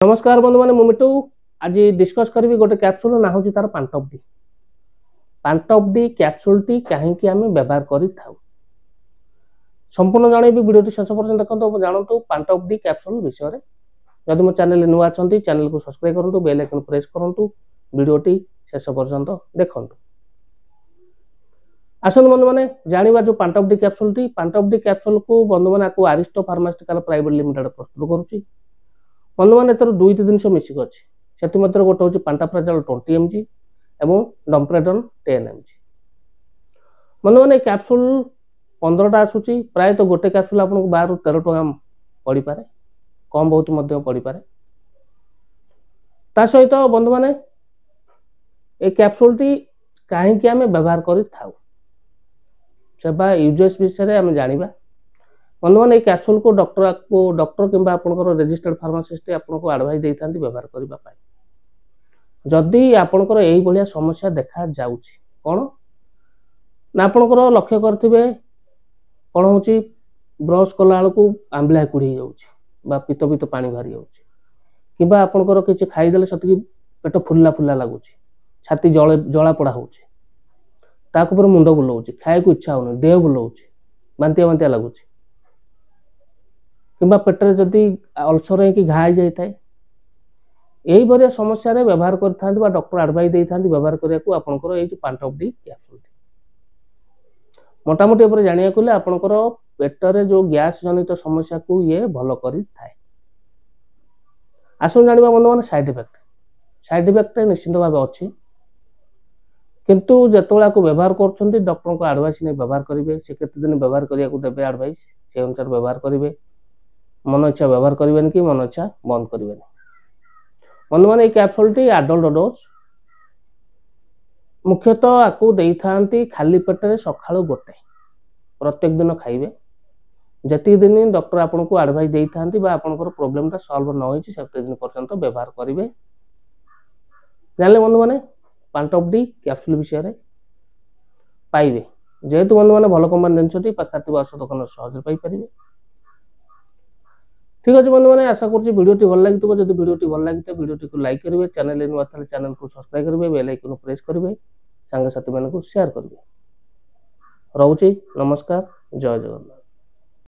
नमस्कार बंधु मैंने मिटू आज डिस्कस करी गोटे कैप्सूल ना हूँ तार पांटप डी। पांटप डी कैप्सूल टी कहीं आम व्यवहार कर संपूर्ण जनइबी वीडियो शेष पर्यटन देखो जानतु पांटप डी कैप्सूल विषय में। जदि मो चैनल नुआ अच्छा चैनल को सब्सक्राइब करूँ, बेल आइकन प्रेस करूँ, वीडियोटी शेष पर्यंत देखु। आसतु बंधु मैंने जाना जो पांटप डी कैप्सूल को बंधु मैंने आरिस्टो फार्मास्यूटिकल प्राइवेट लिमिटेड प्रस्तुत करुच्ची। बंधु मैंने तर दुईट जिन मिसिक अच्छी से गोटे हूँ पांटाप्राजोल 20 mg और डम्प्रेडन 10 mg। बंधु मैंने कैप्सूल 15टा आसूची प्रायतः गोटे कैप्सूल आपको 12 ରୁ 13 टका पड़ पारे, कम बहुत पड़ पारे। ता सहित बंधु मैंने ये कैप्सूल टी कहीं आम व्यवहार कर यूजेस विषय आम जाना। बंधु मैंने कैप्सूल को डॉक्टर किंबा आपनकर रजिस्टर्ड फार्मासिस्ट आपको एडवाइस देता व्यवहार करने। जदि आपनकर यही भाया समस्या देखा जाउची कौन ना आपनकर लक्ष्य करेंगे कौन हूँ ब्रश कला बेलू आंबला कुड़ी जा पित पित पानी बाहरी जा आपनकर किसी खाईदे से पेट फुला फुला लगुच, छाती जला पड़ा हो मुंड बुलाऊँ, खाया को इच्छा होनी, देह बुलाऊँ, बांतिया बांतिया लगुच कि पेटर जदि अल्सर हो घा जाए यही भाया समस्या व्यवहार करते डॉक्टर एडवाइस देता व्यवहार करने को आपंकर ये पांटप डी कैप्सूल। मोटामोटी जाना गले आपंकर पेटर जो गैस जनित समस्या को ये भल कर आसुन जाना बंधु मैंने साइड इफेक्ट निश्चित भाव अच्छी किंतु जिते आपको व्यवहार कर डॉक्टर को एडवाइस नहीं व्यवहार करेंगे से केते दिन व्यवहार करने को देवे एडवाइस से अनुसार व्यवहार करेंगे। मन इच्छा व्यवहार करें कि मन इच्छा बंद करें। बंधु मैंने कैप्सूल टी एडल्ट डोज मुख्यतः आपको देते खाली पेटर सका गोटे प्रत्येक दिन खाइबे। जति दिन डॉक्टर आपको एडवाइस देते आपंकर प्रोब्लेम सॉल्व न हो दिन पर्यंत व्यवहार करेंगे। जाने बंधु मैंने पांटप डी कैप्सूल विषय में पाइबे जेहेतु बंधु मैंने भल कंपनी जिनस पाखा औषध दुकान सहज पाइपर। ठीक अच्छे बंधु मैंने आशा करुँच वीडियोटी भल लगी। जब वीडियोटी भल लगी वीडियोटी को लाइक करेंगे, चैनल नुआ चैनल को सब्सक्राइब करेंगे, बेल आइकन प्रेस करेंगे, सांग साथी मान शेयर करेंगे। रोचे नमस्कार, जय जगन्नाथ।